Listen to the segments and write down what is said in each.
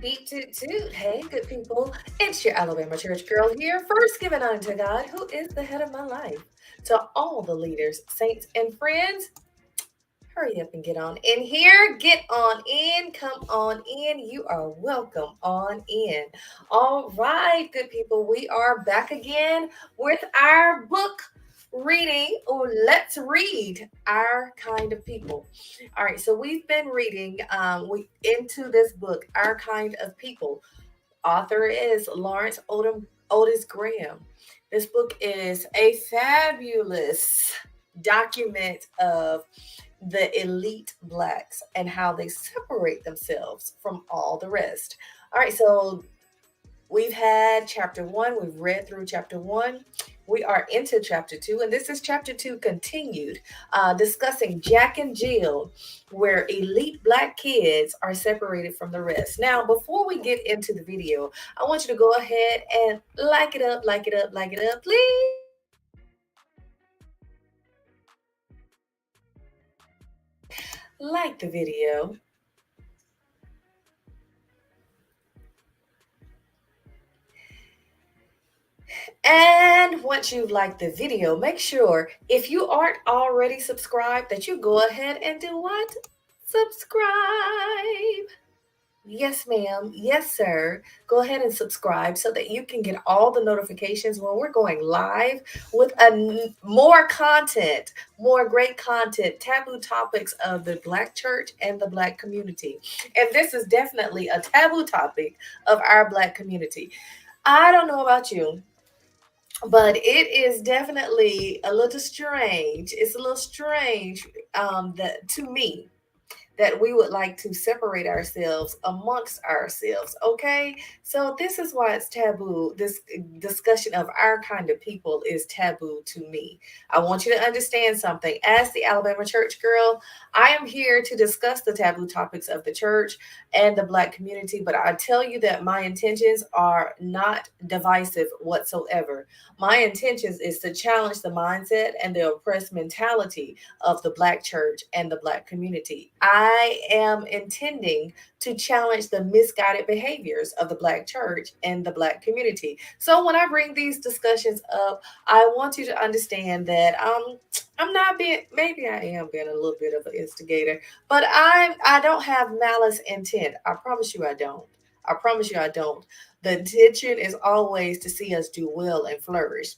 Beep, beep, toot, toot. Hey, good people. It's your Alabama church girl here. First, giving honor to God, who is the head of my life. To all the leaders, saints, and friends, hurry up and get on in here. Get on in. Come on in. You are welcome on in. All right, good people. We are back again with our book reading. Or let's read Our Kind of People. All right, so we've been reading we into this book, Our Kind of People. Author is Lawrence Otis Graham. This book is a fabulous document of the elite blacks and how they separate themselves from all the rest. All right, so we've had chapter one, we've read through chapter one. We are into chapter two, and this is chapter two continued, discussing Jack and Jill, where elite black kids are separated from the rest. Now, before we get into the video, I want you to go ahead and like it up, like it up, like it up, please. Like the video. And once you've liked the video, make sure if you aren't already subscribed that you go ahead and do what? Subscribe. Yes, ma'am. Yes, sir. Go ahead and subscribe so that you can get all the notifications when we're going live with more content, more great content, taboo topics of the Black church and the Black community. And this is definitely a taboo topic of our Black community. I don't know about you, but it is definitely a little strange. It's a little strange that to me that we would like to separate ourselves amongst ourselves. Okay. So, this is why it's taboo. This discussion of our kind of people is taboo to me. I want you to understand something. As the Alabama church girl, I am here to discuss the taboo topics of the church and the Black community, but I tell you that my intentions are not divisive whatsoever. My intentions is to challenge the mindset and the oppressed mentality of the Black church and the Black community. I am intending to challenge the misguided behaviors of the Black church and the Black community. So when I bring these discussions up, I want you to understand that I'm not being, maybe I am being a little bit of an instigator, but I don't have malice intent. I promise you I don't. I promise you I don't. The intention is always to see us do well and flourish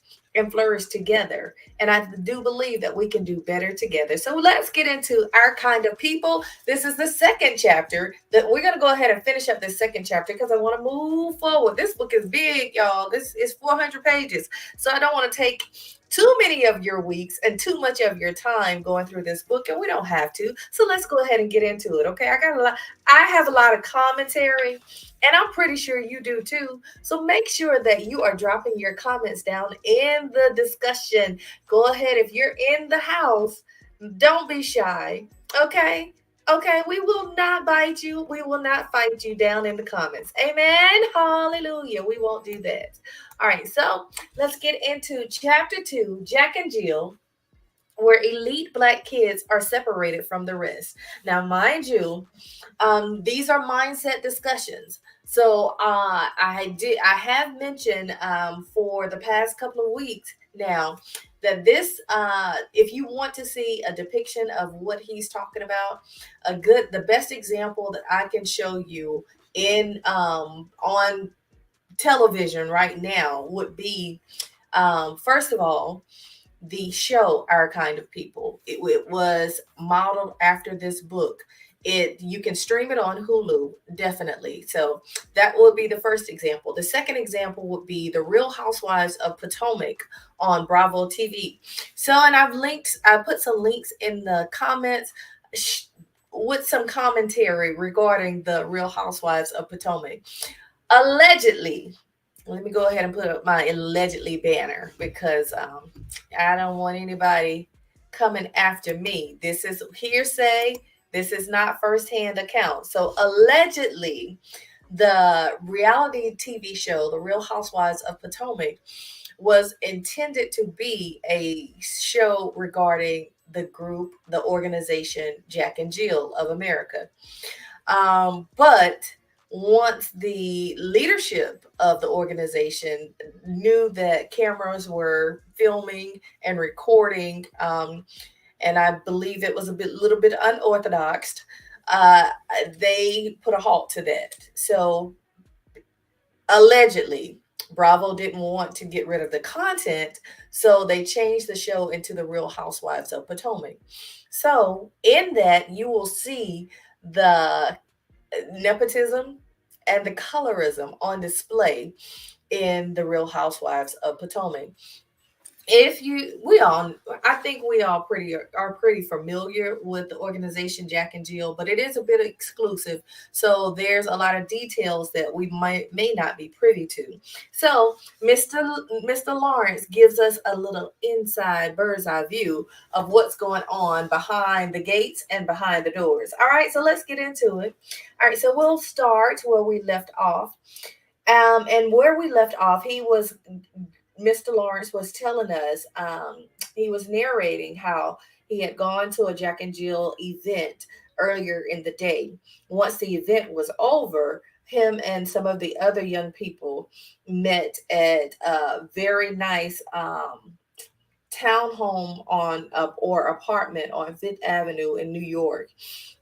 together. And I do believe that we can do better together. So let's get into Our Kind of People. This is the second chapter that we're going to go ahead and finish up this second chapter because I want to move forward. This book is big, y'all. This is 400 pages. So I don't want to take too many of your weeks and too much of your time going through this book, and we don't have to. So let's go ahead and get into it. Okay. I have a lot of commentary, and I'm pretty sure you do too. So make sure that you are dropping your comments down in the discussion. Go ahead. If you're in the house, don't be shy. Okay. Okay, we will not bite you. We will not fight you down in the comments. Amen. Hallelujah. We won't do that. All right, so let's get into chapter two, Jack and Jill, where elite black kids are separated from the rest. Now, mind you, these are mindset discussions. So I have mentioned for the past couple of weeks now that this if you want to see a depiction of what he's talking about, the best example that I can show you in on television right now would be first of all the show Our Kind of People. It was modeled after this book. You can stream it on Hulu, definitely. So that would be the first example. The second example would be the Real Housewives of Potomac on Bravo TV. So, and I put some links in the comments with some commentary regarding the Real Housewives of Potomac. Allegedly, let me go ahead and put up my allegedly banner because I don't want anybody coming after me. This is hearsay. This is not firsthand account. So allegedly, the reality TV show, The Real Housewives of Potomac, was intended to be a show regarding the group, the organization Jack and Jill of America. But once the leadership of the organization knew that cameras were filming and recording, and I believe it was little bit unorthodox, uh, they put a halt to that. So allegedly, Bravo didn't want to get rid of the content, so they changed the show into the Real Housewives of Potomac. So in that, you will see the nepotism and the colorism on display in the Real Housewives of Potomac. If you we all I think we all pretty are pretty familiar with the organization Jack and Jill, but it is a bit exclusive, so there's a lot of details that we may not be privy to. So Mr. Lawrence gives us a little inside bird's eye view of what's going on behind the gates and behind the doors. All right, so let's get into it. All right, so we'll start where we left off. And where we left off, Mr. Lawrence was telling us, he was narrating how he had gone to a Jack and Jill event earlier in the day. Once the event was over, him and some of the other young people met at a very nice townhome or apartment on Fifth Avenue in New York.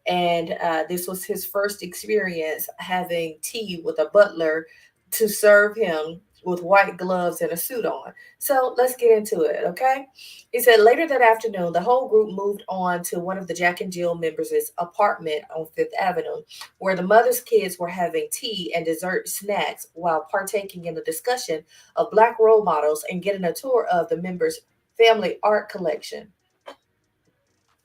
And this was his first experience having tea with a butler to serve him with white gloves and a suit on. So let's get into it, okay? He said later that afternoon, the whole group moved on to one of the Jack and Jill members' apartment on Fifth Avenue, where the mother's kids were having tea and dessert snacks while partaking in a discussion of black role models and getting a tour of the members' family art collection.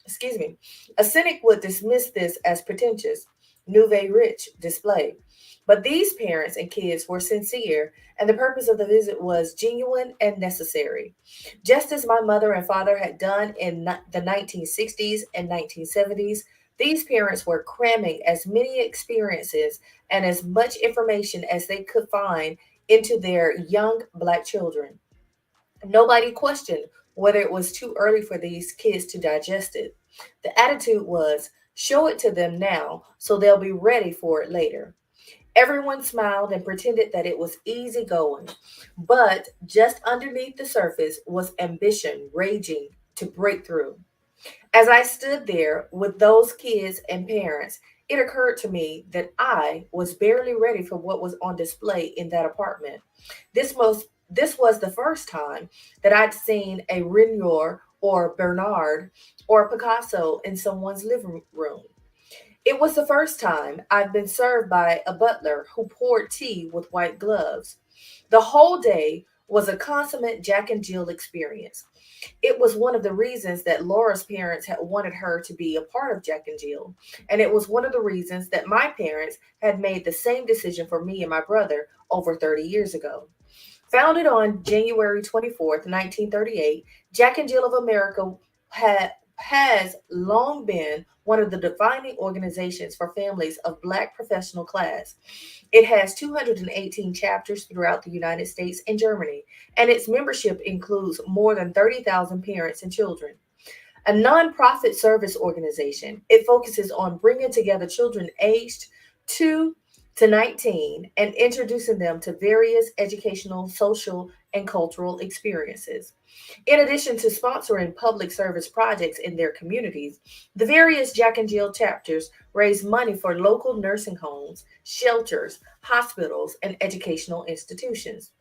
Excuse me. A cynic would dismiss this as pretentious, nouveau rich display. But these parents and kids were sincere, and the purpose of the visit was genuine and necessary. Just as my mother and father had done in the 1960s and 1970s, these parents were cramming as many experiences and as much information as they could find into their young black children. Nobody questioned whether it was too early for these kids to digest it. The attitude was show it to them now so they'll be ready for it later. Everyone smiled and pretended that it was easy going, but just underneath the surface was ambition raging to break through. As I stood there with those kids and parents, it occurred to me that I was barely ready for what was on display in that apartment. This was the first time that I'd seen a Renoir or Bernard or Picasso in someone's living room. It was the first time I'd been served by a butler who poured tea with white gloves. The whole day was a consummate Jack and Jill experience. It was one of the reasons that Laura's parents had wanted her to be a part of Jack and Jill, and it was one of the reasons that my parents had made the same decision for me and my brother over 30 years ago. Founded on January 24th, 1938, Jack and Jill of America has long been one of the defining organizations for families of Black professional class. It has 218 chapters throughout the United States and Germany, and its membership includes more than 30,000 parents and children. A nonprofit service organization, it focuses on bringing together children aged 2 to 19 and introducing them to various educational, social, and cultural experiences. In addition to sponsoring public service projects in their communities, the various Jack and Jill chapters raise money for local nursing homes, shelters, hospitals, and educational institutions.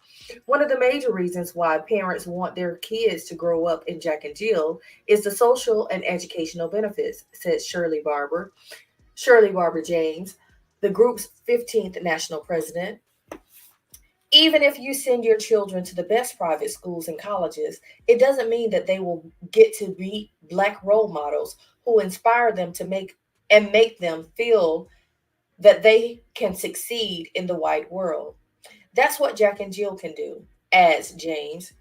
One of the major reasons why parents want their kids to grow up in Jack and Jill is the social and educational benefits, said Shirley Barber James, the group's 15th national president. Even if you send your children to the best private schools and colleges, it doesn't mean that they will get to be black role models who inspire them to make them feel that they can succeed in the white world. That's what Jack and Jill can do, adds James,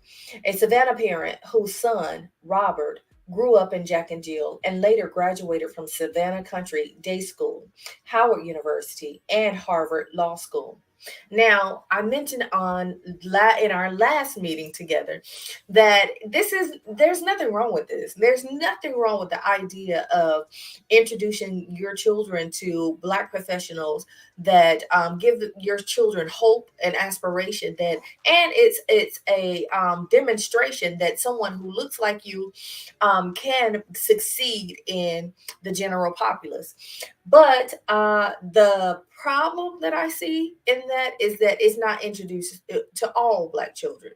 a Savannah parent whose son, Robert, grew up in Jack and Jill and later graduated from Savannah Country Day School, Howard University, and Harvard Law School. Now, I mentioned in our last meeting together that there's nothing wrong with this. There's nothing wrong with the idea of introducing your children to Black professionals that give your children hope and aspiration. And it's a demonstration that someone who looks like you can succeed in the general populace. But the problem that I see in that is that it's not introduced to all Black children.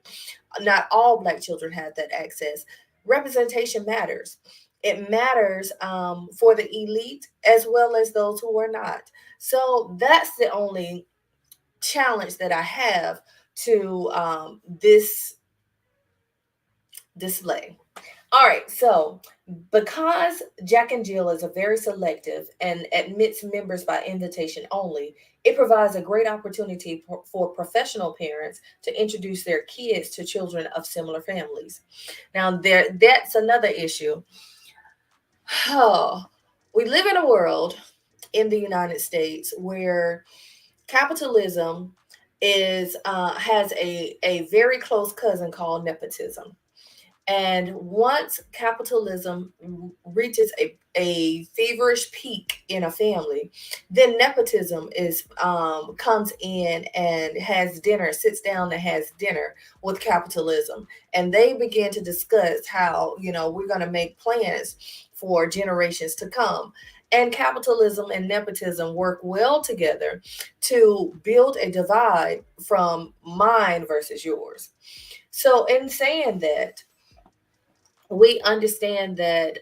Not all Black children have that access. Representation matters. It matters for the elite as well as those who are not. So that's the only challenge that I have to this display. All right, so because Jack and Jill is a very selective and admits members by invitation only, it provides a great opportunity for professional parents to introduce their kids to children of similar families. Now, that's another issue. Oh, we live in a world in the United States where capitalism is has a very close cousin called nepotism. And once capitalism reaches a feverish peak in a family, then nepotism is comes in and has dinner, sits down and has dinner with capitalism, and they begin to discuss how we're going to make plans for generations to come. And capitalism and nepotism work well together to build a divide from mine versus yours. So, in saying that, we understand that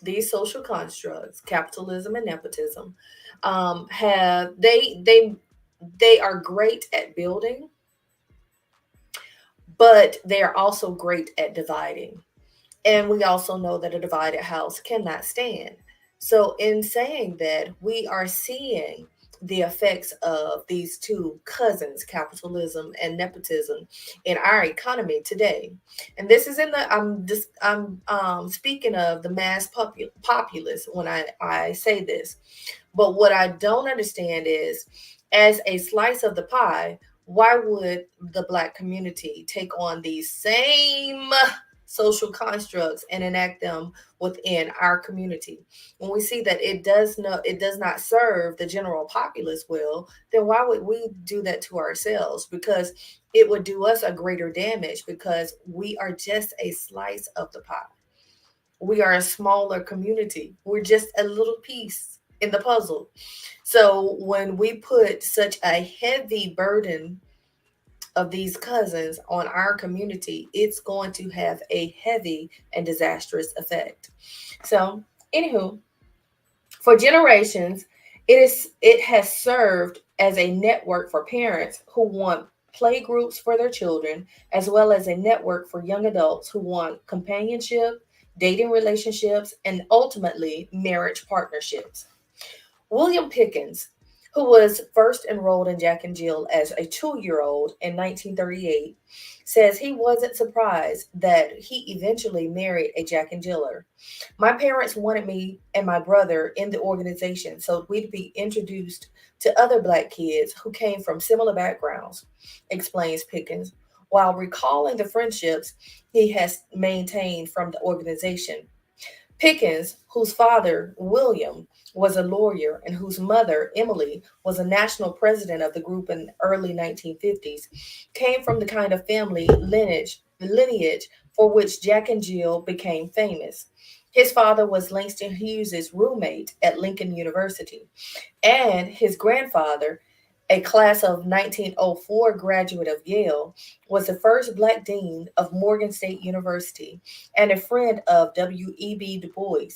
these social constructs, capitalism and nepotism, have they are great at building, but they are also great at dividing. And we also know that a divided house cannot stand. So, in saying that, we are seeing the effects of these two cousins, capitalism and nepotism, in our economy today. And this is in the I'm speaking of the populace when I say this. But what I don't understand is, as a slice of the pie, why would the Black community take on these same social constructs and enact them within our community? When we see that it does not serve the general populace well, then why would we do that to ourselves? Because it would do us a greater damage, because we are just a slice of the pie. We are a smaller community. We're just a little piece in the puzzle. So when we put such a heavy burden of these cousins on our community, it's going to have a heavy and disastrous effect. So, anywho, for generations, it has served as a network for parents who want play groups for their children, as well as a network for young adults who want companionship, dating relationships, and ultimately marriage partnerships. William Pickens, who was first enrolled in Jack and Jill as a 2-year old in 1938, says he wasn't surprised that he eventually married a Jack and Jiller. My parents wanted me and my brother in the organization so we'd be introduced to other Black kids who came from similar backgrounds, explains Pickens, while recalling the friendships he has maintained from the organization. Pickens, whose father, William, was a lawyer and whose mother, Emily, was a national president of the group in the early 1950s, came from the kind of family lineage for which Jack and Jill became famous. His father was Langston Hughes's roommate at Lincoln University, and his grandfather, a class of 1904 graduate of Yale, was the first Black dean of Morgan State University and a friend of W.E.B. Du Bois.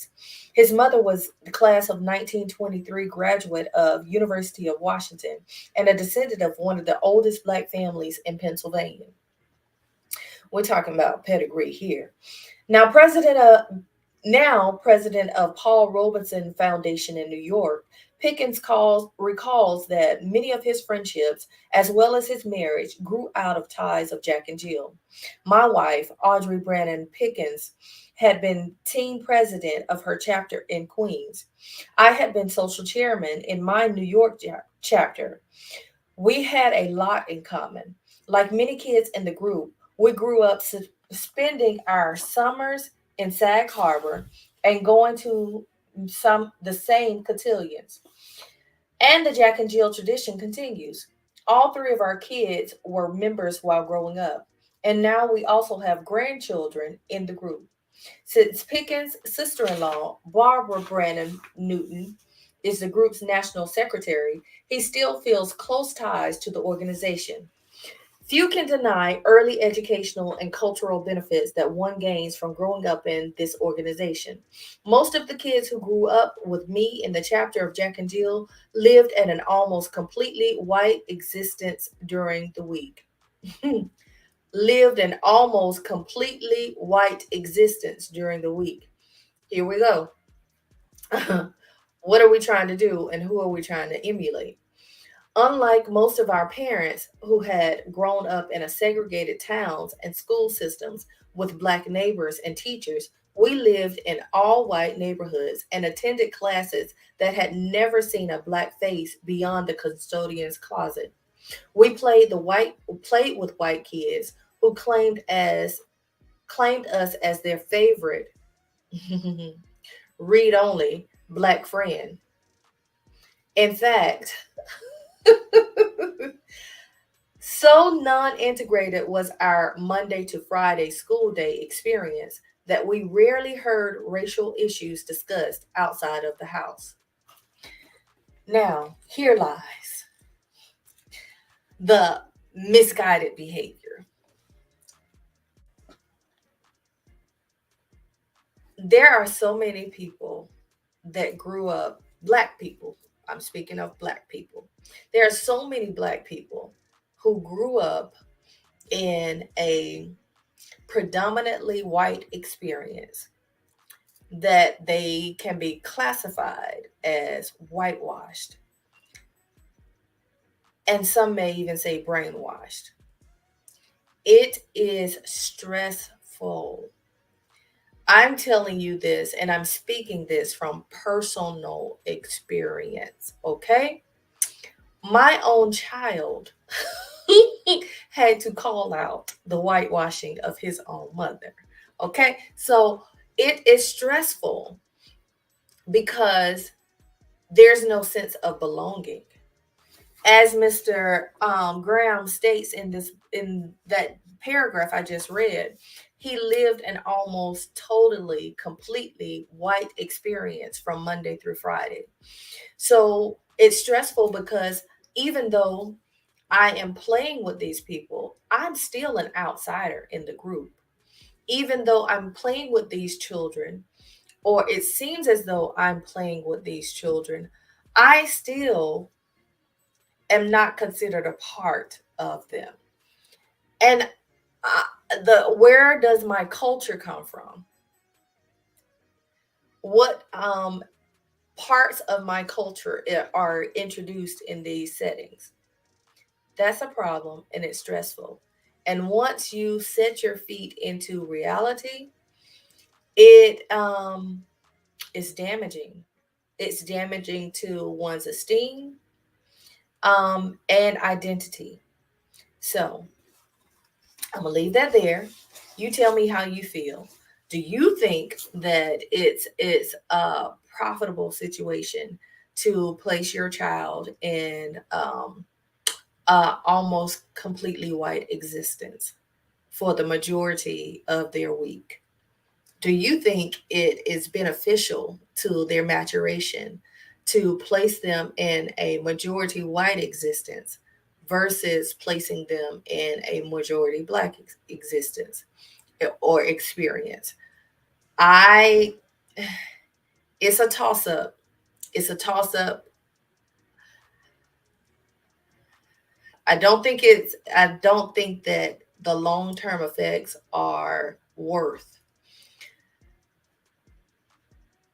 His mother was the class of 1923 graduate of University of Washington and a descendant of one of the oldest Black families in Pennsylvania. We're talking about pedigree here. Now, president of Paul Robeson Foundation in New York, recalls that many of his friendships, as well as his marriage, grew out of ties of Jack and Jill. My wife, Audrey Brannon Pickens, had been team president of her chapter in Queens. I had been social chairman in my New York chapter. We had a lot in common. Like many kids in the group, we grew up spending our summers in Sag Harbor and going to some the same cotillions. And the Jack and Jill tradition continues. All three of our kids were members while growing up. And now we also have grandchildren in the group. Since Pickens' sister in law, Barbara Brannon Newton, is the group's national secretary, he still feels close ties to the organization. Few can deny early educational and cultural benefits that one gains from growing up in this organization. Most of the kids who grew up with me in the chapter of Jack and Jill lived at an almost completely white existence during the week. Lived an almost completely white existence during the week. Here we go. What are we trying to do and who are we trying to emulate? Unlike most of our parents who had grown up in a segregated towns and school systems with black neighbors and teachers, we lived in all white neighborhoods and attended classes that had never seen a black face beyond the custodian's closet. We played with white kids who claimed us as their favorite read only black friend. In fact, so non integrated was our Monday to Friday school day experience that we rarely heard racial issues discussed outside of the house. Now, here lies the misguided behavior. There are so many people that grew up, black people. I'm speaking of black people. There are so many black people who grew up in a predominantly white experience that they can be classified as whitewashed, and some may even say brainwashed. It is stressful. I'm telling you this, and I'm speaking this from personal experience, okay? My own child had to call out the whitewashing of his own mother, okay? So it is stressful because there's no sense of belonging. As Mr. Graham states in that paragraph I just read, he lived an almost totally, completely white experience from Monday through Friday. So it's stressful because even though I am playing with these people, I'm still an outsider in the group. Even though I'm playing with these children, or it seems as though I'm playing with these children, I still am not considered a part of them. And uh, the where does my culture come from? What parts of my culture are introduced in these settings? That's a problem and it's stressful. And once you set your feet into reality, it is damaging. It's damaging to one's esteem and identity. So I'm gonna leave that there. You tell me how you feel. Do you think that it's a profitable situation to place your child in almost completely white existence for the majority of their week? Do you think it is beneficial to their maturation to place them in a majority white existence versus placing them in a majority black existence or experience? I it's a toss up. It's a toss up. I don't think that the long-term effects are worth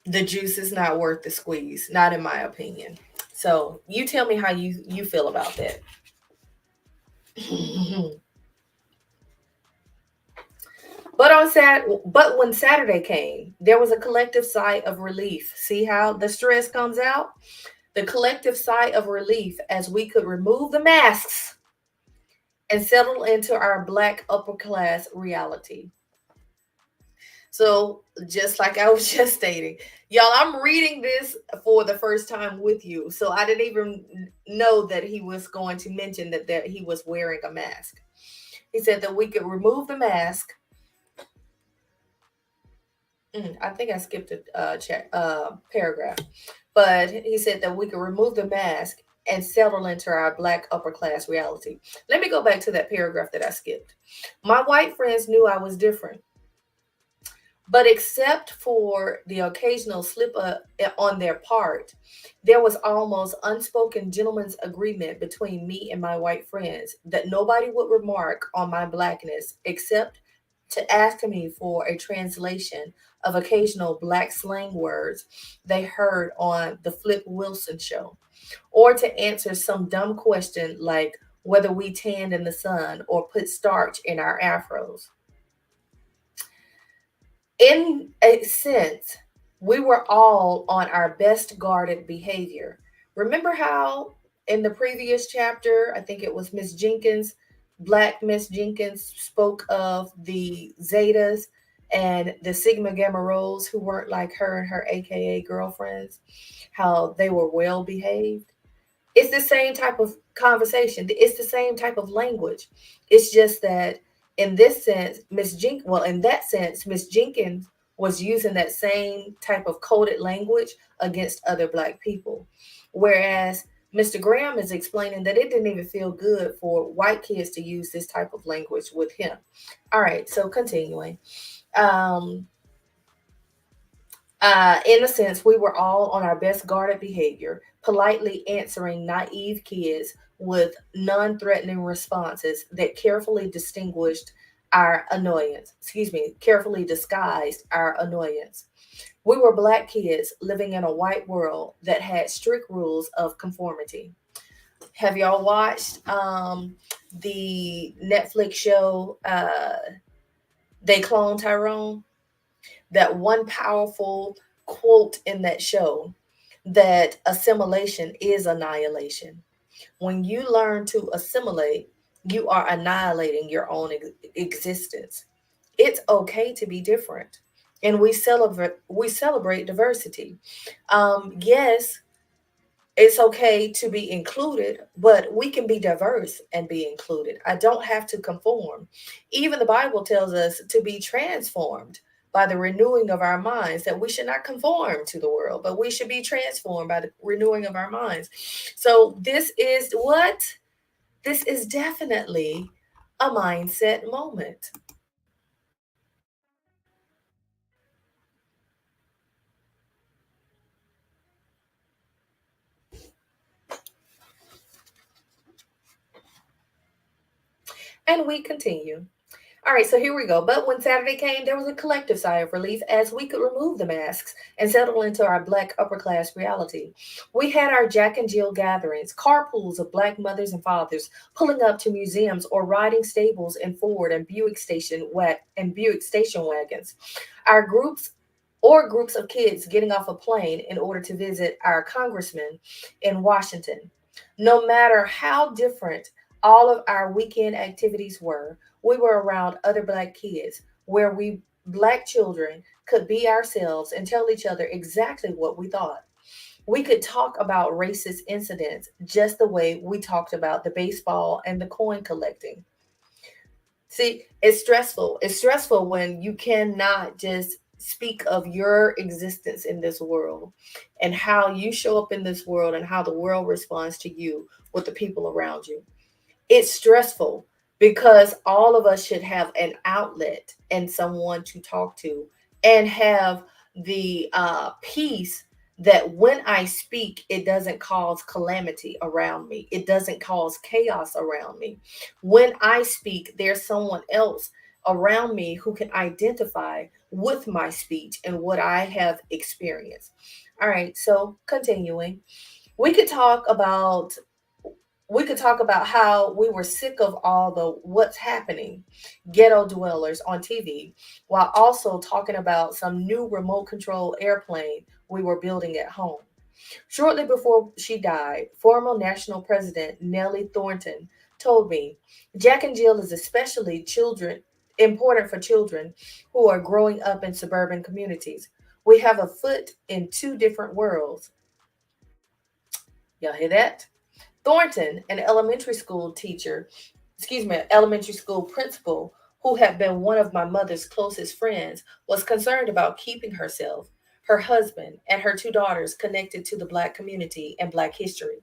the juice is not worth the squeeze, not in my opinion. So you tell me how you feel about that. But when Saturday came, there was a collective sigh of relief. See how the stress comes out? The collective sigh of relief as we could remove the masks and settle into our black upper class reality. So, just like I was just stating, y'all, I'm reading this for the first time with you. So, I didn't even know that he was going to mention that he was wearing a mask. He said that we could remove the mask. I think I skipped a paragraph, but he said that we could remove the mask and settle into our black upper class reality. Let me go back to that paragraph that I skipped. My white friends knew I was different. But except for the occasional slip up on their part, there was almost unspoken gentleman's agreement between me and my white friends that nobody would remark on my blackness except to ask me for a translation of occasional black slang words they heard on the Flip Wilson show, or to answer some dumb question like whether we tanned in the sun or put starch in our afros. In a sense, we were all on our best guarded behavior. Remember how in the previous chapter, I think it was Miss Jenkins, Black Miss Jenkins spoke of the Zetas and the Sigma Gamma Rho's who weren't like her and her AKA girlfriends, how they were well behaved. It's the same type of conversation. It's the same type of language. It's just that in this sense, in that sense, Miss Jenkins was using that same type of coded language against other black people. Whereas Mr. Graham is explaining that it didn't even feel good for white kids to use this type of language with him. All right, so continuing. Um, in a sense, we were all on our best guarded behavior, politely answering naive kids with non threatening responses that carefully distinguished our annoyance, carefully disguised our annoyance. We were black kids living in a white world that had strict rules of conformity. Have y'all watched the Netflix show They Clone Tyrone? That one powerful quote in that show, that assimilation is annihilation. When you learn to assimilate, you are annihilating your own existence. It's okay to be different. And we celebrate diversity. Yes, it's okay to be included, but we can be diverse and be included. I don't have to conform. Even the Bible tells us to be transformed by the renewing of our minds, that we should not conform to the world, but we should be transformed by the renewing of our minds. So, this is what? This is definitely a mindset moment. And we continue. All right, so here we go. But when Saturday came, there was a collective sigh of relief as we could remove the masks and settle into our black upper class reality. We had our Jack and Jill gatherings, carpools of black mothers and fathers pulling up to museums or riding stables in Ford and Buick station wagons. Our groups of kids getting off a plane in order to visit our congressman in Washington. No matter how different all of our weekend activities were, we were around other black kids where we black children could be ourselves and tell each other exactly what we thought. We could talk about racist incidents just the way we talked about the baseball and the coin collecting. See, it's stressful. It's stressful when you cannot just speak of your existence in this world and how you show up in this world and how the world responds to you with the people around you. It's stressful because all of us should have an outlet and someone to talk to and have the peace that when I speak, it doesn't cause calamity around me. It doesn't cause chaos around me. When I speak, there's someone else around me who can identify with my speech and what I have experienced. All right, so continuing, we could talk about we could talk about how we were sick of all the what's happening ghetto dwellers on TV, while also talking about some new remote control airplane we were building at home. Shortly before she died, former national president Nellie Thornton told me Jack and Jill is especially children important for children who are growing up in suburban communities. We have a foot in two different worlds. Y'all hear that? Thornton, an elementary school teacher, elementary school principal who had been one of my mother's closest friends, was concerned about keeping herself, her husband, and her two daughters connected to the Black community and Black history.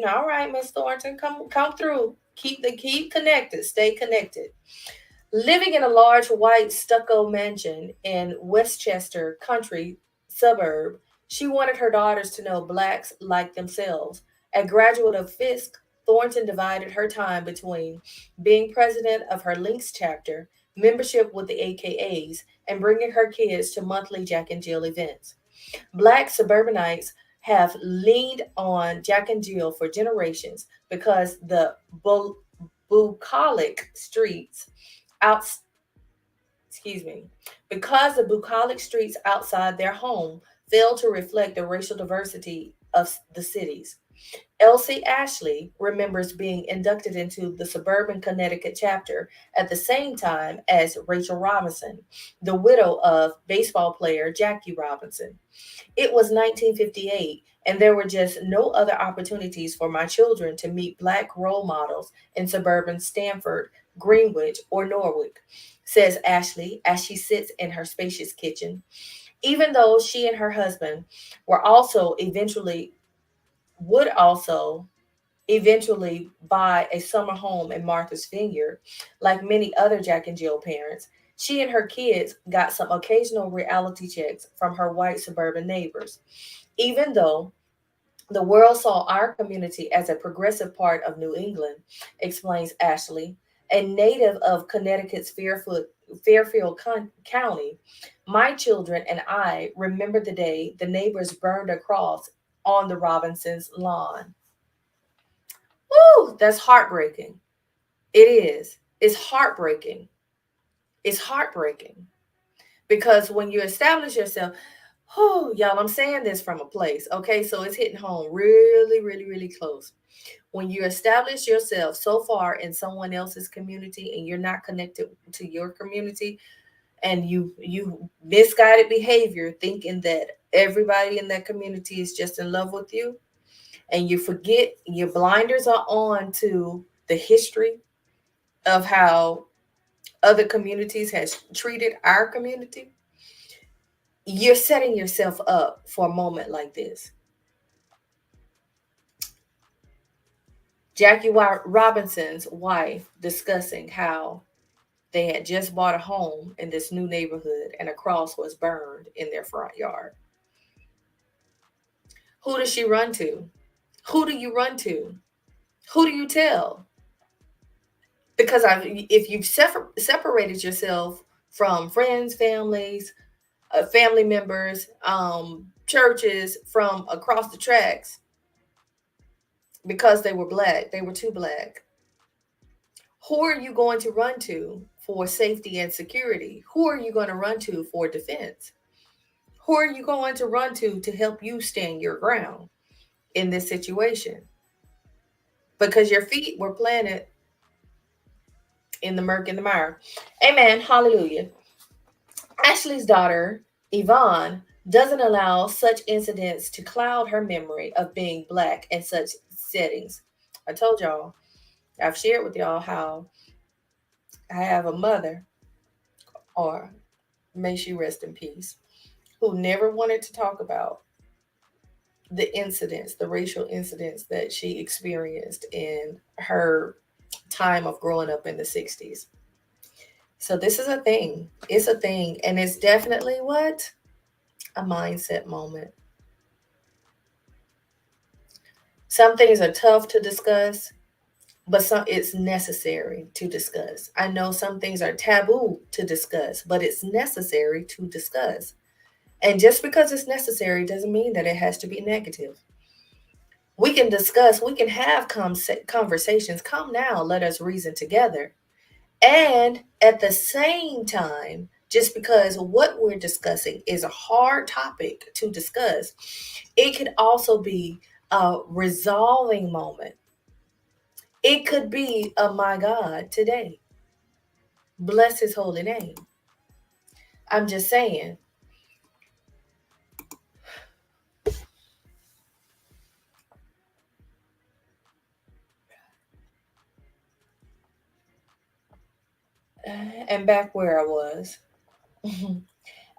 All right, Miss Thornton, come through. Keep connected. Stay connected. Living in a large white stucco mansion in Westchester country suburb, she wanted her daughters to know blacks like themselves. A graduate of Fisk, Thornton divided her time between being president of her Links chapter, membership with the AKAs, and bringing her kids to monthly Jack and Jill events. Black suburbanites have leaned on Jack and Jill for generations because the bucolic streets out excuse me, because the bucolic streets outside their home fail to reflect the racial diversity of the cities. Elsie Ashley remembers being inducted into the suburban Connecticut chapter at the same time as Rachel Robinson, the widow of baseball player Jackie Robinson. It was 1958, and there were just no other opportunities for my children to meet Black role models in suburban Stamford, Greenwich, or Norwich, says Ashley as she sits in her spacious kitchen. Even though she and her husband were also eventually would also eventually buy a summer home in Martha's Vineyard, like many other Jack and Jill parents, she and her kids got some occasional reality checks from her white suburban neighbors. Even though the world saw our community as a progressive part of New England, explains Ashley, a native of Connecticut's Fairfield County. My children and I remember the day the neighbors burned a cross on the Robinsons' lawn. Woo, that's heartbreaking. It is. It's heartbreaking. It's heartbreaking because when you establish yourself, oh, y'all, I'm saying this from a place, okay? So it's hitting home really, really, really close. When you establish yourself so far in someone else's community and you're not connected to your community, and you misguided behavior thinking that everybody in that community is just in love with you, and you forget your blinders are on to the history of how other communities has treated our community, you're setting yourself up for a moment like this. Jackie Robinson's wife discussing how they had just bought a home in this new neighborhood and a cross was burned in their front yard. Who does she run to? Who do you run to? Who do you tell? Because if you've separated yourself from friends, family members, churches from across the tracks because they were black, they were too black. Who are you going to run to for safety and security? Who are you going to run to for defense? Who are you going to run to help you stand your ground in this situation? Because your feet were planted in the murk and the mire. Amen. Hallelujah. Ashley's daughter, Yvonne, doesn't allow such incidents to cloud her memory of being black in such settings. I told y'all, I've shared with y'all how I have a mother, or may she rest in peace, who never wanted to talk about the incidents, the racial incidents that she experienced in her time of growing up in the 60s. So this is a thing. It's a thing. And it's definitely what? A mindset moment. Some things are tough to discuss, but it's necessary to discuss. I know some things are taboo to discuss, but it's necessary to discuss. And just because it's necessary doesn't mean that it has to be negative. We can discuss, we can have conversations. Come now, let us reason together. And at the same time, just because what we're discussing is a hard topic to discuss. It could also be a resolving moment. It could be a my God today. Bless his holy name. I'm just saying. And back where I was.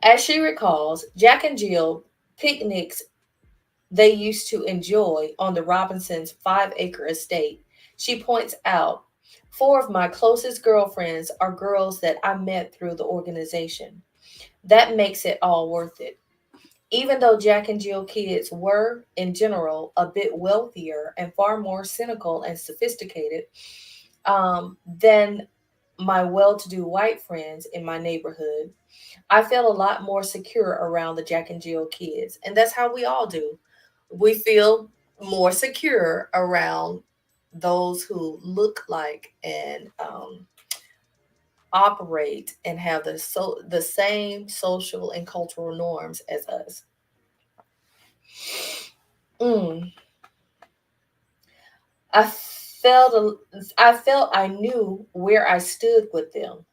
As she recalls, Jack and Jill picnics they used to enjoy on the Robinsons' 5-acre estate. She points out, four of my closest girlfriends are girls that I met through the organization. That makes it all worth it. Even though Jack and Jill kids were, in general, a bit wealthier and far more cynical and sophisticated than my well to do white friends in my neighborhood, I felt a lot more secure around the Jack and Jill kids. And that's how we all do. We feel more secure around those who look like and operate and have the same social and cultural norms as us. Mm. I felt I knew where I stood with them,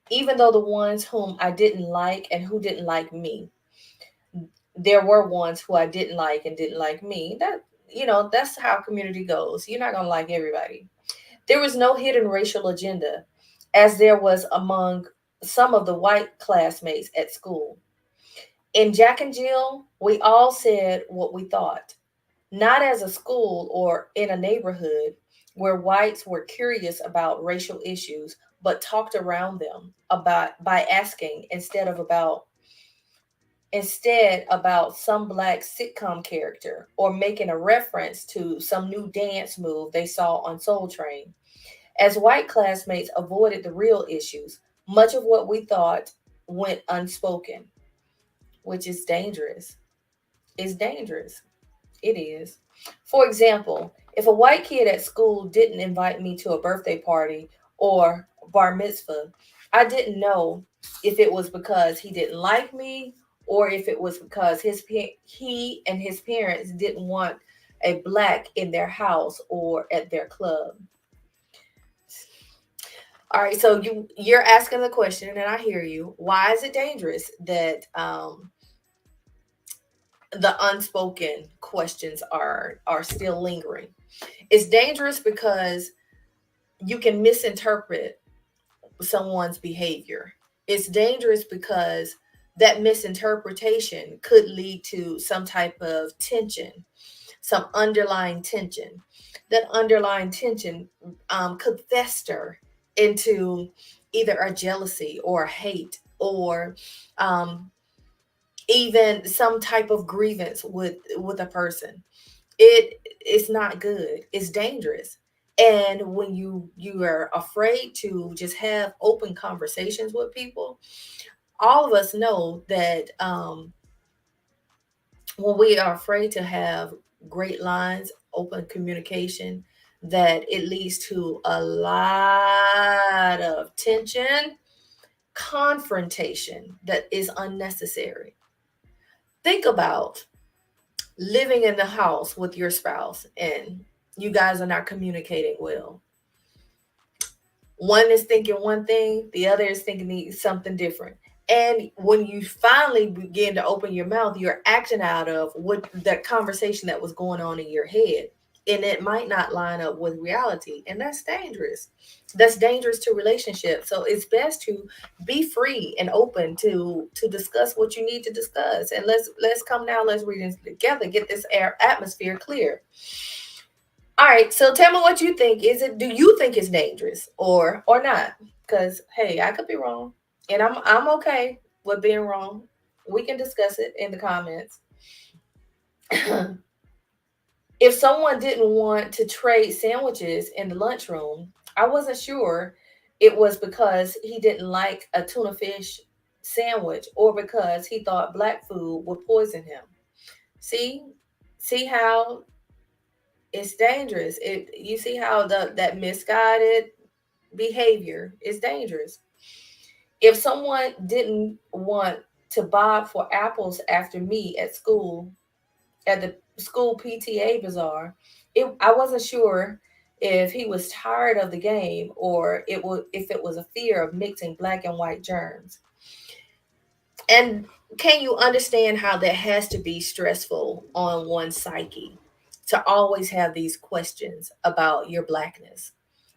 even though the ones whom I didn't like and who didn't like me. There were ones who I didn't like and didn't like me. That's how community goes. You're not gonna like everybody. There was no hidden racial agenda, as there was among some of the white classmates at school. In Jack and Jill, we all said what we thought, not as a school or in a neighborhood where whites were curious about racial issues, but talked around them about by asking instead about some black sitcom character or making a reference to some new dance move they saw on Soul Train. As white classmates avoided the real issues, much of what we thought went unspoken, which is dangerous. It's dangerous. It is. For example, if a white kid at school didn't invite me to a birthday party or bar mitzvah, I didn't know if it was because he didn't like me or if it was because he and his parents didn't want a black in their house or at their club. All right, so you're asking the question, and I hear you. Why is it dangerous that the unspoken questions are still lingering? It's dangerous because you can misinterpret someone's behavior. It's dangerous because that misinterpretation could lead to some type of tension, some underlying tension. That underlying tension could fester into either a jealousy or a hate or um, even some type of grievance with a person. It's not good. It's dangerous. And when you are afraid to just have open conversations with people, all of us know that when we are afraid to have great lines, open communication, that it leads to a lot of tension, confrontation that is unnecessary. Think about living in the house with your spouse and you guys are not communicating well. One is thinking one thing, the other is thinking something different. And when you finally begin to open your mouth, you're acting out of what that conversation that was going on in your head. And it might not line up with reality. And that's dangerous. That's dangerous to relationships. So it's best to be free and open to discuss what you need to discuss. And let's come now, let's read it together, get this air atmosphere clear. All right, so tell me what you think. Do you think it's dangerous or not? Because hey, I could be wrong, and I'm okay with being wrong. We can discuss it in the comments. If someone didn't want to trade sandwiches in the lunchroom, I wasn't sure it was because he didn't like a tuna fish sandwich or because he thought black food would poison him. See, see how it's dangerous. You see how that misguided behavior is dangerous. If someone didn't want to bob for apples after me at school, at the school PTA bazaar, I wasn't sure if he was tired of the game or if it was a fear of mixing black and white germs. And can you understand how that has to be stressful on one's psyche to always have these questions about your blackness,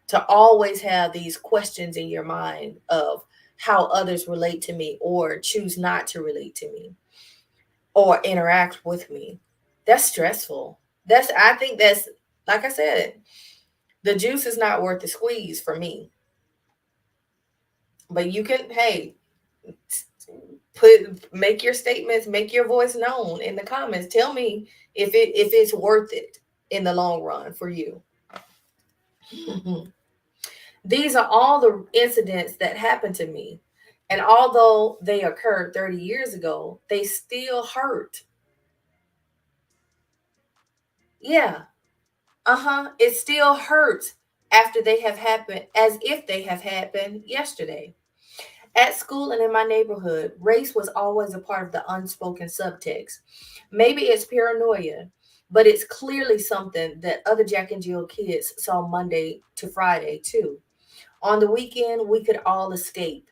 to always have these questions in your mind of how others relate to me or choose not to relate to me or interact with me? That's stressful. I think that's, like I said, the juice is not worth the squeeze for me. But you can, hey, make your statements, make your voice known in the comments. Tell me if it's worth it in the long run for you. These are all the incidents that happened to me. And although they occurred 30 years ago, they still hurt. Yeah. Uh-huh. It still hurts after they have happened, as if they have happened yesterday. At school and in my neighborhood, race was always a part of the unspoken subtext. Maybe it's paranoia, but it's clearly something that other Jack and Jill kids saw Monday to Friday too. On the weekend, we could all escape.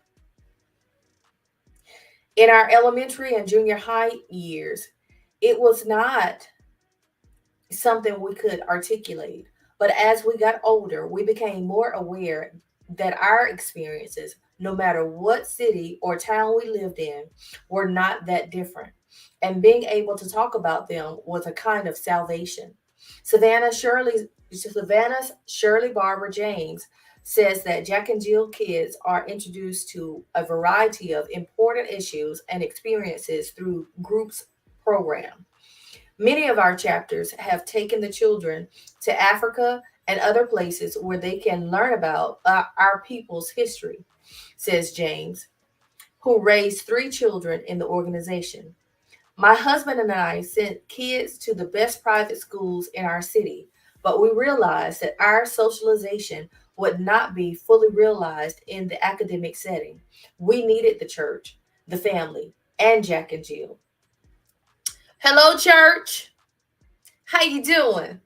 In our elementary and junior high years, it was not something we could articulate. But as we got older, we became more aware that our experiences, no matter what city or town we lived in, were not that different. And being able to talk about them was a kind of salvation. Savannah's Shirley Barbara James says that Jack and Jill kids are introduced to a variety of important issues and experiences through groups program. Many of our chapters have taken the children to Africa and other places where they can learn about our people's history, says James, who raised three children in the organization. My husband and I sent kids to the best private schools in our city, but we realized that our socialization would not be fully realized in the academic setting. We needed the church, the family, and Jack and Jill. Hello, church. How you doing?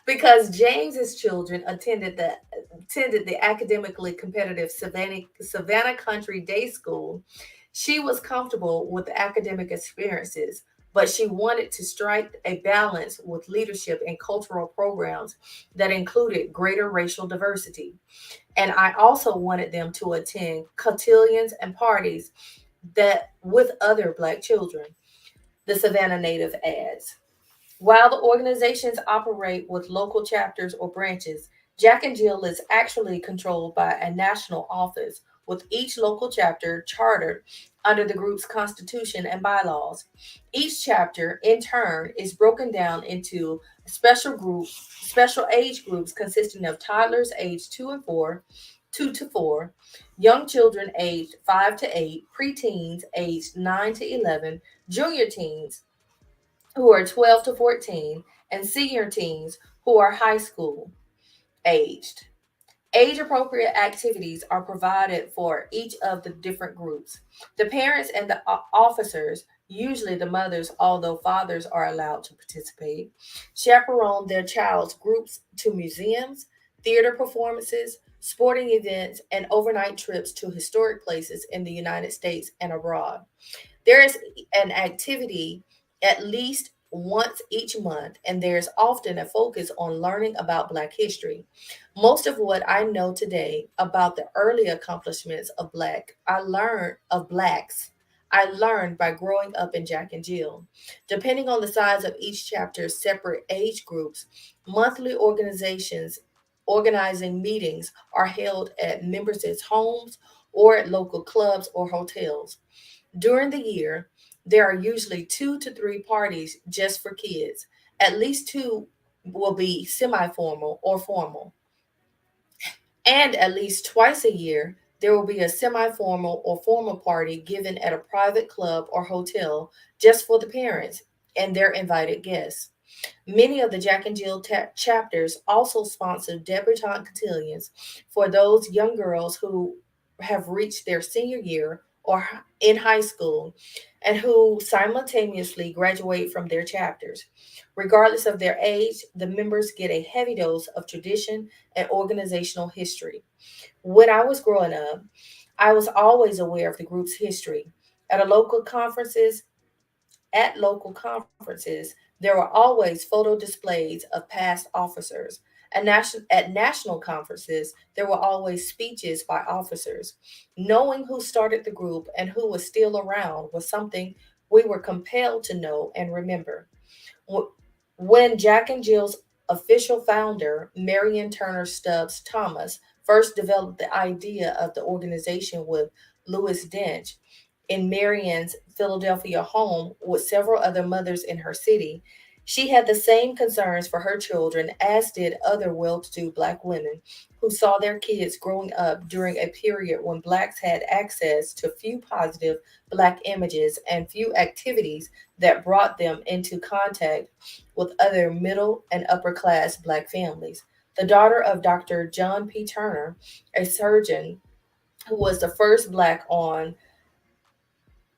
Because James's children attended the academically competitive Savannah Country Day School. She was comfortable with the academic experiences, but she wanted to strike a balance with leadership and cultural programs that included greater racial diversity. And I also wanted them to attend cotillions and parties that with other Black children, the Savannah native adds. While the organizations operate with local chapters or branches, Jack and Jill is actually controlled by a national office, with each local chapter chartered under the group's constitution and bylaws. Each chapter, in turn, is broken down into special age groups consisting of toddlers aged 2 to 4, young children aged 5 to 8, preteens aged 9 to 11, junior teens who are 12 to 14, and senior teens who are high school aged. Age appropriate activities are provided for each of the different groups. The parents and the officers, usually the mothers, although fathers are allowed to participate, chaperone their child's groups to museums, theater performances, sporting events, and overnight trips to historic places in the United States and abroad. There is an activity at least once each month, and there's often a focus on learning about Black history. Most of what I know today about the early accomplishments of Blacks. I learned by growing up in Jack and Jill. Depending on the size of each chapter's separate age groups, monthly organizing meetings are held at members' homes or at local clubs or hotels. During the year, there are usually 2 to 3 parties just for kids. At least two will be semi formal or formal. And at least twice a year, there will be a semi formal or formal party given at a private club or hotel just for the parents and their invited guests. Many of the Jack and Jill chapters also sponsor debutante cotillions for those young girls who have reached their senior year or in high school and who simultaneously graduate from their chapters. Regardless of their age, the members get a heavy dose of tradition and organizational history. When I was growing up, I was always aware of the group's history. At a local conferences, at local conferences, there were always photo displays of past officers. At national conferences, there were always speeches by officers. Knowing who started the group and who was still around was something we were compelled to know and remember. Wh- When Jack and Jill's official founder, Marion Turner Stubbs Thomas, first developed the idea of the organization with Louis Dench in Marion's Philadelphia home with several other mothers in her city, she had the same concerns for her children as did other well to do Black women who saw their kids growing up during a period when Blacks had access to few positive Black images and few activities that brought them into contact with other middle and upper class Black families. The daughter of Dr. John P. Turner, a surgeon who was the first Black on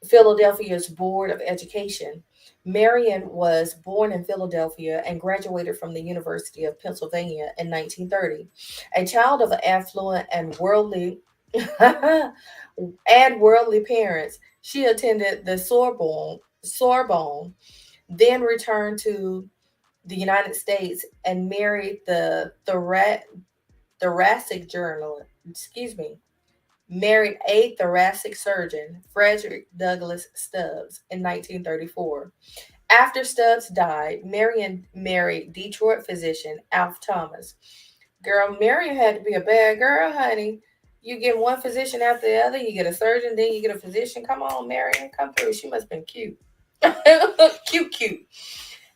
Philadelphia's Board of Education. Marion was born in Philadelphia and graduated from the University of Pennsylvania in 1930. A child of affluent and worldly and worldly parents, she attended the Sorbonne, then returned to the United States and married the thoracic journalist, excuse me, married a thoracic surgeon, Frederick Douglass Stubbs, in 1934. After Stubbs died, Marion married Detroit physician Alf Thomas. Girl, Marion had to be a bad girl, honey. You get one physician after the other, you get a surgeon, then you get a physician. Come on, Marion, come through. She must have been cute. Cute, cute.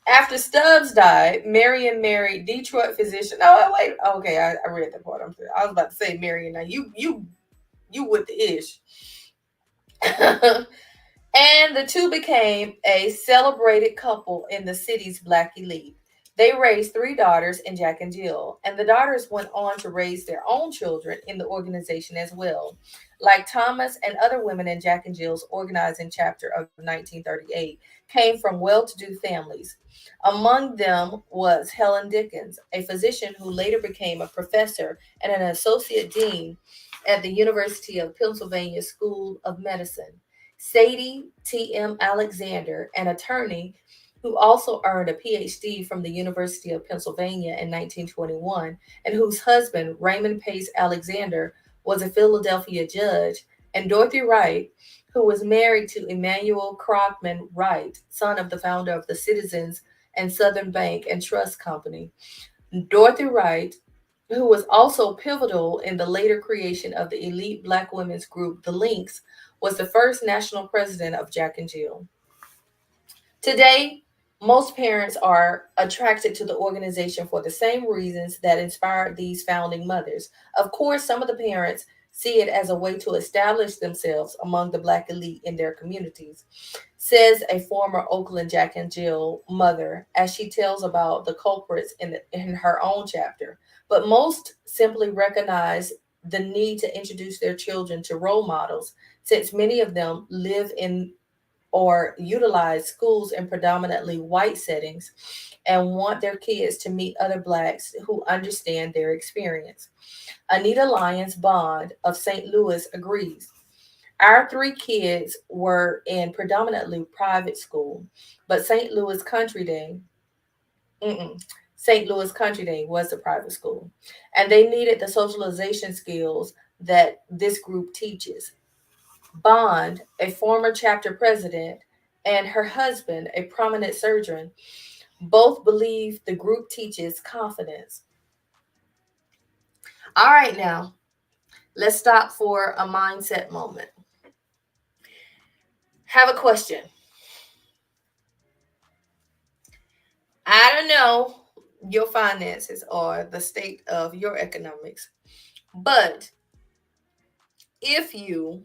After Stubbs died, Marion married Detroit physician. Oh, wait. Okay, I read that part. I was about to say Marion. Now you with the ish. And the two became a celebrated couple in the city's Black elite. They raised three daughters in Jack and Jill, and the daughters went on to raise their own children in the organization as well. Like Thomas and other women in Jack and Jill's organizing chapter of 1938, came from well to do families. Among them was Helen Dickens, a physician who later became a professor and an associate dean at the University of Pennsylvania School of Medicine. Sadie T.M. Alexander, an attorney who also earned a PhD from the University of Pennsylvania in 1921, and whose husband, Raymond Pace Alexander, was a Philadelphia judge, and Dorothy Wright, who was married to Emmanuel Crockman Wright, son of the founder of the Citizens and Southern Bank and Trust Company. Dorothy Wright, who was also pivotal in the later creation of the elite Black women's group, the Links, was the first national president of Jack and Jill. Today, most parents are attracted to the organization for the same reasons that inspired these founding mothers. Of course, some of the parents see it as a way to establish themselves among the Black elite in their communities, says a former Oakland Jack and Jill mother as she tells about the culprits in her own chapter. But most simply recognize the need to introduce their children to role models, since many of them live in or utilize schools in predominantly white settings and want their kids to meet other Blacks who understand their experience. Anita Lyons Bond of St. Louis agrees. Our three kids were in predominantly private school, but mm-mm, St. Louis Country Day was a private school, and they needed the socialization skills that this group teaches. Bond, a former chapter president, and her husband, a prominent surgeon, both believe the group teaches confidence. All right, now let's stop for a mindset moment. Have a question. I don't know your finances or the state of your economics, but if you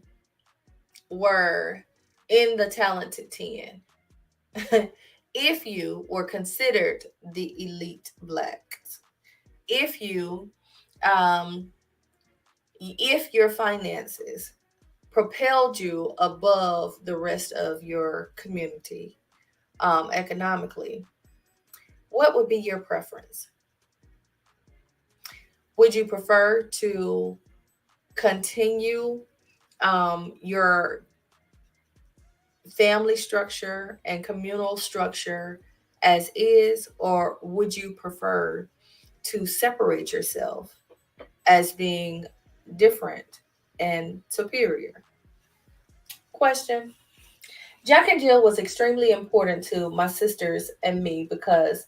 were in the talented 10, if you were considered the elite Blacks, if you um, If your finances propelled you above the rest of your community economically, what would be your preference? Would you prefer to continue your family structure and communal structure as is, or would you prefer to separate yourself as being different and superior? Question. Jack and Jill was extremely important to my sisters and me because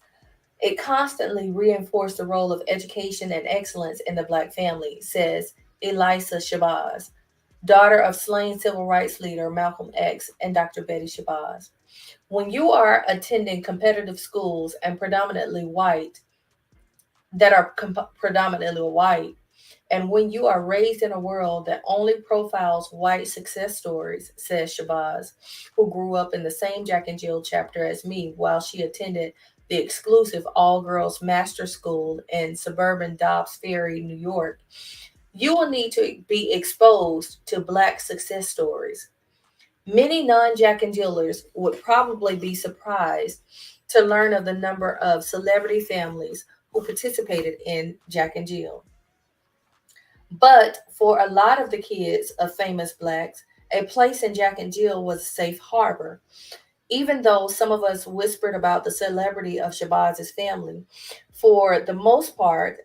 it constantly reinforced the role of education and excellence in the Black family, says Elisa Shabazz, daughter of slain civil rights leader Malcolm X and Dr. Betty Shabazz. When you are attending competitive schools and predominantly white, and when you are raised in a world that only profiles white success stories, says Shabazz, who grew up in the same Jack and Jill chapter as me while she attended the exclusive all girls master school in suburban Dobbs Ferry, New York, you will need to be exposed to Black success stories. Many non Jack and Jillers would probably be surprised to learn of the number of celebrity families who participated in Jack and Jill. But for a lot of the kids of famous Blacks, a place in Jack and Jill was a safe harbor. Even though some of us whispered about the celebrity of Shabaz's family, for the most part,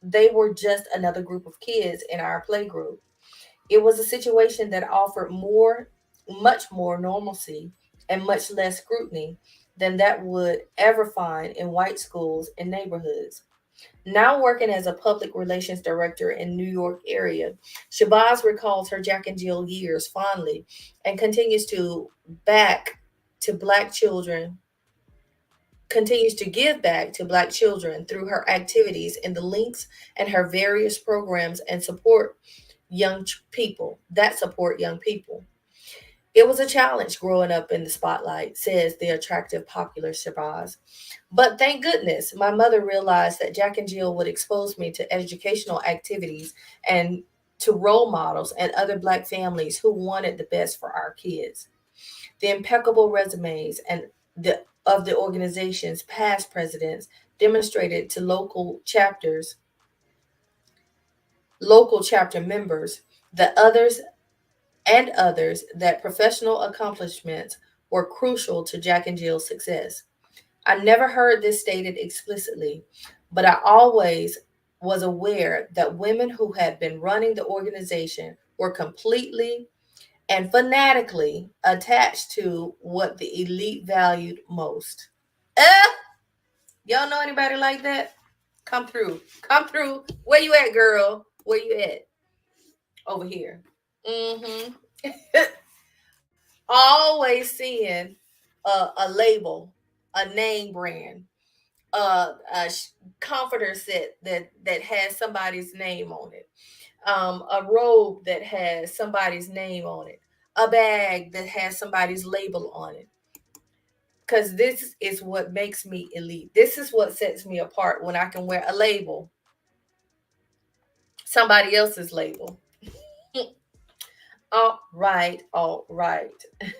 they were just another group of kids in our playgroup. It was a situation that offered much more normalcy and much less scrutiny than that would ever find in white schools and neighborhoods. Now working as a public relations director in New York area, Shabazz recalls her Jack and Jill years fondly and back to black children continues to give back to black children through her activities in the links and her various programs and support young people. It was a challenge growing up in the spotlight, says the attractive popular Shabazz. But thank goodness my mother realized that Jack and Jill would expose me to educational activities and to role models and other Black families who wanted the best for our kids. The impeccable resumes and the of the organization's past presidents demonstrated to local chapter members, the others that professional accomplishments were crucial to Jack and Jill's success. I never heard this stated explicitly, but I always was aware that women who had been running the organization were completely and fanatically attached to what the elite valued most. Uh, y'all know anybody like that? Come through. Come through. Where you at, girl? Where you at? Over here. Mm-hmm. Always seeing a label, a name brand, a comforter set that has somebody's name on it, a robe that has somebody's name on it, a bag that has somebody's label on it. Because this is what makes me elite. This is what sets me apart when I can wear a label, somebody else's label. All right, all right.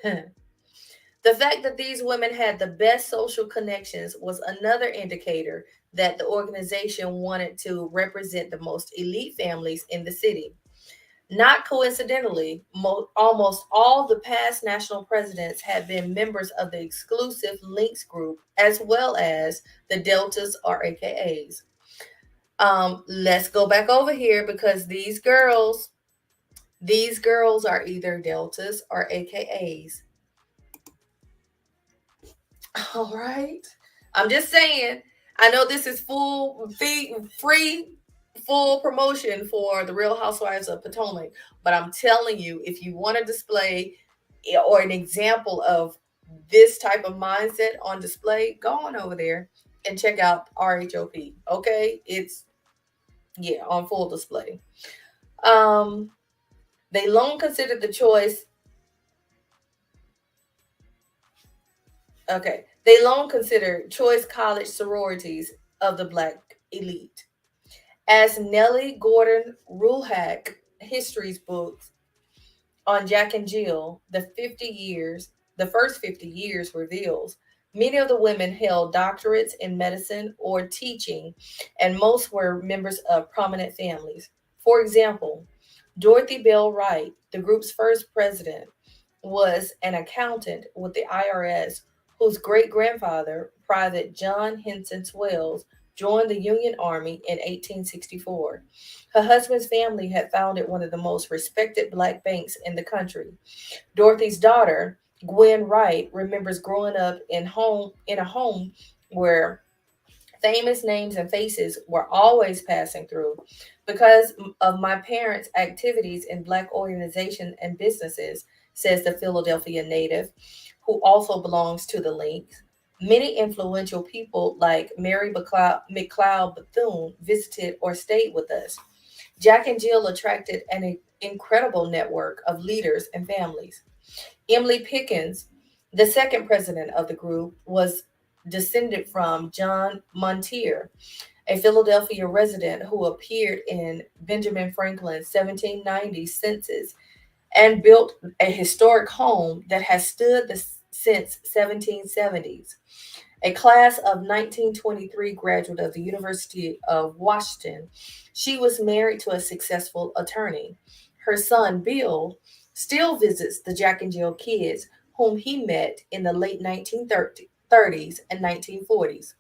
The fact that these women had the best social connections was another indicator that the organization wanted to represent the most elite families in the city. Not coincidentally, almost all the past national presidents have been members of the exclusive Links group, as well as the Deltas or AKAs. Let's go back over here because these girls are either Deltas or AKAs. All right. I'm just saying. I know this is free, full promotion for the Real Housewives of Potomac, but I'm telling you, if you want to display or an example of this type of mindset on display, go on over there and check out RHOP. Okay, it's on full display. Um, they long considered the choice. Okay, they long considered choice college sororities of the Black elite. As Nellie Gordon Rulehack History's books on Jack and Jill, the first 50 years reveals, many of the women held doctorates in medicine or teaching, and most were members of prominent families. For example, Dorothy Bell Wright, the group's first president, was an accountant with the IRS whose great grandfather, Private John Henson Swells, joined the Union Army in 1864. Her husband's family had founded one of the most respected black banks in the country. Dorothy's daughter, Gwen Wright, remembers growing up in a home where famous names and faces were always passing through. Because of my parents' activities in black organizations and businesses, says the Philadelphia native, who also belongs to the Links. Many influential people like Mary McLeod Bethune visited or stayed with us. Jack and Jill attracted an incredible network of leaders and families. Emily Pickens, the second president of the group, was descended from John Montier, a Philadelphia resident who appeared in Benjamin Franklin's 1790 census and built a historic home that has stood since 1770s. A class of 1923 graduate of the University of Washington, she was married to a successful attorney. Her son, Bill, still visits the Jack and Jill kids, whom he met in the late 1930s and 1940s.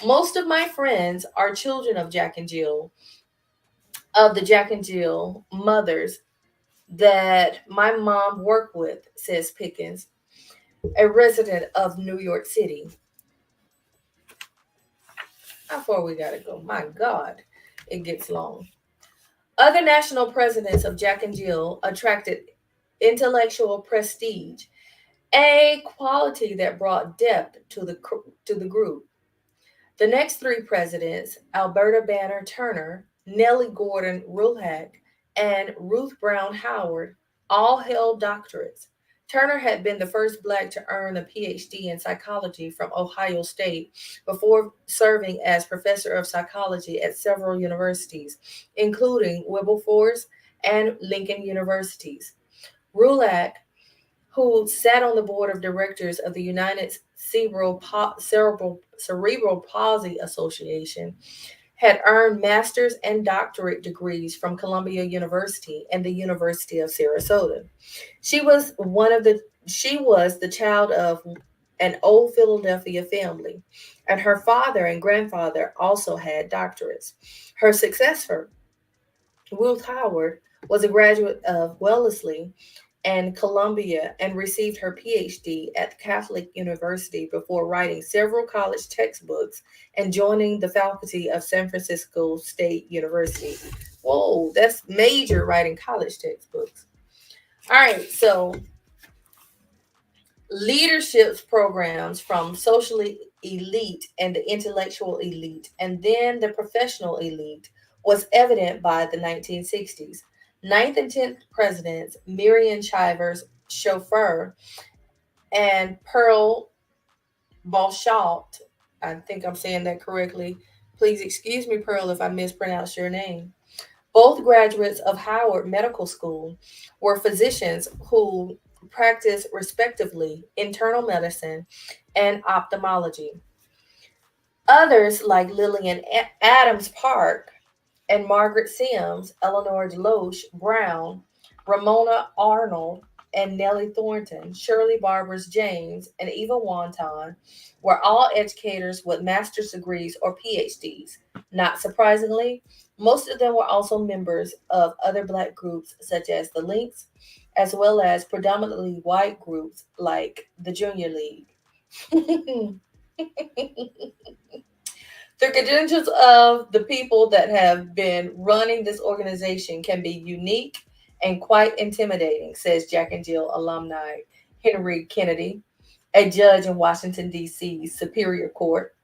Most of my friends are children of Jack and Jill, of the Jack and Jill mothers that my mom worked with, says Pickens, a resident of New York City. How far we gotta go? My God, it gets long. Other national presidents of Jack and Jill attracted intellectual prestige, a quality that brought depth to the group. The next three presidents, Alberta Banner Turner, Nellie Gordon Rulehack, and Ruth Brown Howard, all held doctorates. Turner had been the first black to earn a PhD in psychology from Ohio State before serving as professor of psychology at several universities, including Wilberforce and Lincoln Universities. Rulehack, who sat on the board of directors of the United Cerebral Palsy Association, had earned master's and doctorate degrees from Columbia University and the University of Sarasota. She was one of the she was the child of an old Philadelphia family, and her father and grandfather also had doctorates. Her successor, Ruth Howard, was a graduate of Wellesley and Columbia and received her PhD at the Catholic University before writing several college textbooks and joining the faculty of San Francisco State University. Whoa, that's major writing college textbooks. All right, so leadership programs from socially elite and the intellectual elite, and then the professional elite, was evident by the 1960s. Ninth and 10th presidents, Marion Chivers Chauffeur and Pearl Balshaut, I think I'm saying that correctly. Please excuse me, Pearl, if I mispronounce your name. Both graduates of Howard Medical School were physicians who practiced respectively internal medicine and ophthalmology. Others, like Lillian Adams Park and Margaret Sims, Eleanor Deloche Brown, Ramona Arnold, and Nellie Thornton, Shirley Barbers James, and Eva Wonton, were all educators with master's degrees or PhDs. Not surprisingly, most of them were also members of other black groups such as the Links, as well as predominantly white groups like the Junior League. The credentials of the people that have been running this organization can be unique and quite intimidating, says Jack and Jill alumni Henry Kennedy, a judge in Washington, D.C.'s Superior Court.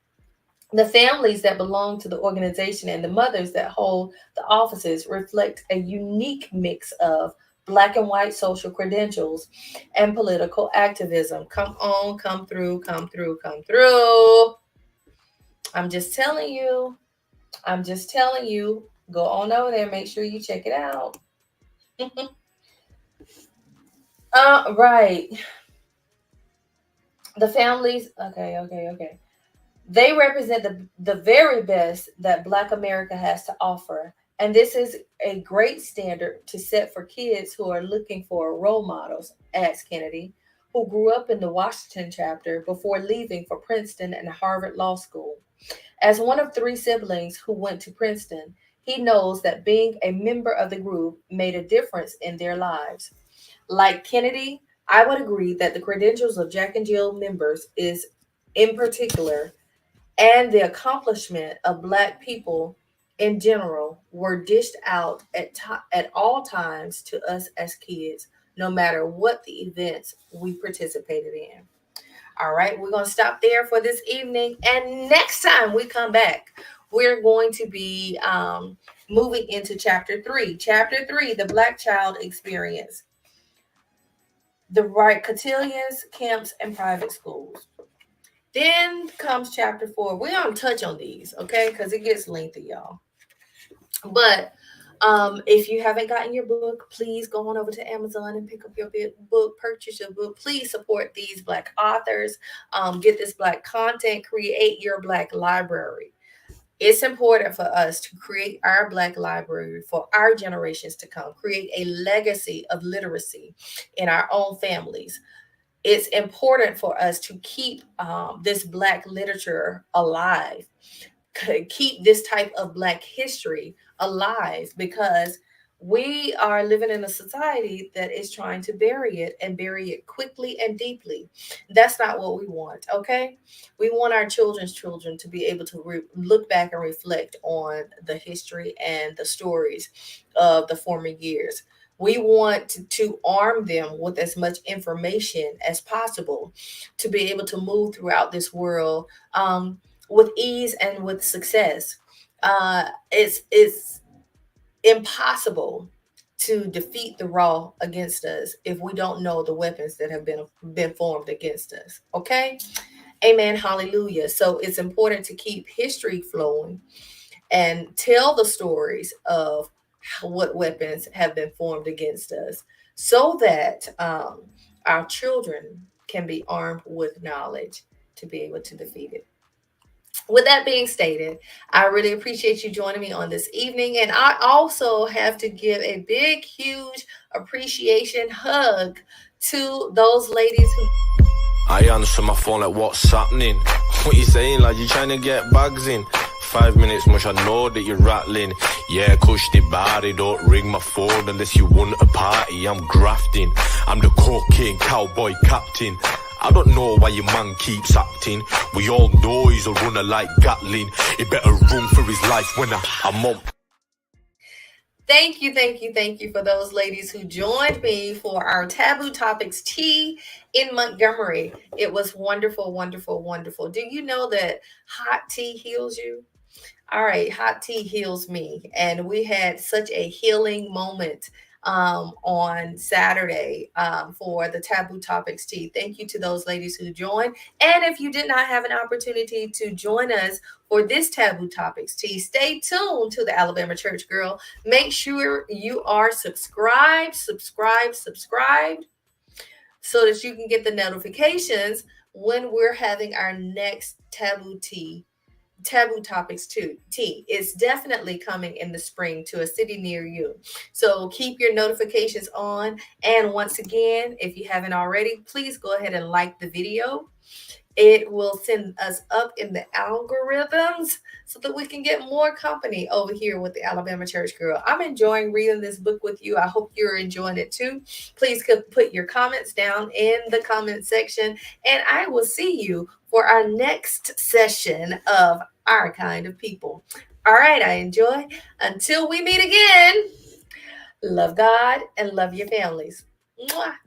The families that belong to the organization and the mothers that hold the offices reflect a unique mix of black and white social credentials and political activism. Come on, come through, come through, come through. I'm just telling you. I'm just telling you, go on over there, make sure you check it out. Right. The families, okay. They represent the very best that Black America has to offer. And this is a great standard to set for kids who are looking for role models, adds Kennedy, who grew up in the Washington chapter before leaving for Princeton and Harvard Law School. As one of three siblings who went to Princeton, he knows that being a member of the group made a difference in their lives. Like Kennedy, I would agree that the credentials of Jack and Jill members is, in particular, and the accomplishment of Black people in general were dished out at all times to us as kids, no matter what the events we participated in. All right, we're going to stop there for this evening. And next time we come back, we're going to be moving into chapter three. Chapter three, the Black Child Experience, the right cotillions, camps, and private schools. Then comes chapter four. We're going to touch on these, okay? Because it gets lengthy, y'all. But if you haven't gotten your book, please go on over to Amazon and pick up your book, purchase your book. Please support these Black authors, get this Black content, create your Black library. It's important for us to create our Black library for our generations to come, create a legacy of literacy in our own families. It's important for us to keep this Black literature alive, keep this type of Black history alive, because we are living in a society that is trying to bury it and bury it quickly and deeply. That's not what we want, okay? We want our children's children to be able to look back and reflect on the history and the stories of the former years. We want to arm them with as much information as possible to be able to move throughout this world with ease and with success. It's impossible to defeat the raw against us if we don't know the weapons that have been formed against us. Okay, amen, hallelujah. So it's important to keep history flowing and tell the stories of what weapons have been formed against us, so that our children can be armed with knowledge to be able to defeat it. With that being stated, I really appreciate you joining me on this evening. And I also have to give a big, huge appreciation hug to those ladies who. I answer my phone like, what's happening? What you saying? Like, you trying to get bags in? 5 minutes, much I know that you're rattling. Yeah, cush the body, don't ring my phone unless you want a party. I'm grafting, I'm the cocaine cowboy captain. I don't know why your man keeps acting. We all know he's a runner like Gatlin. He better run for his life when I'm on. Thank you for those ladies who joined me for our Taboo Topics tea in Montgomery. It was wonderful, wonderful, wonderful. Do you know that hot tea heals you? All right, hot tea heals me. And we had such a healing moment on Saturday for the Taboo Topics tea. Thank you to those ladies who joined. And if you did not have an opportunity to join us for this Taboo Topics tea, stay tuned to the Alabama Church Girl. Make sure you are subscribed, so that you can get the notifications when we're having our next Taboo Topics tea. It's definitely coming in the spring to a city near you. So keep your notifications on. And once again, if you haven't already, please go ahead and like the video. It will send us up in the algorithms so that we can get more company over here with the Alabama Church Girl. I'm enjoying reading this book with you. I hope you're enjoying it too. Please put your comments down in the comment section, and I will see you for our next session of Our Kind of People. All right, I enjoy. Until we meet again, love God and love your families. Mwah.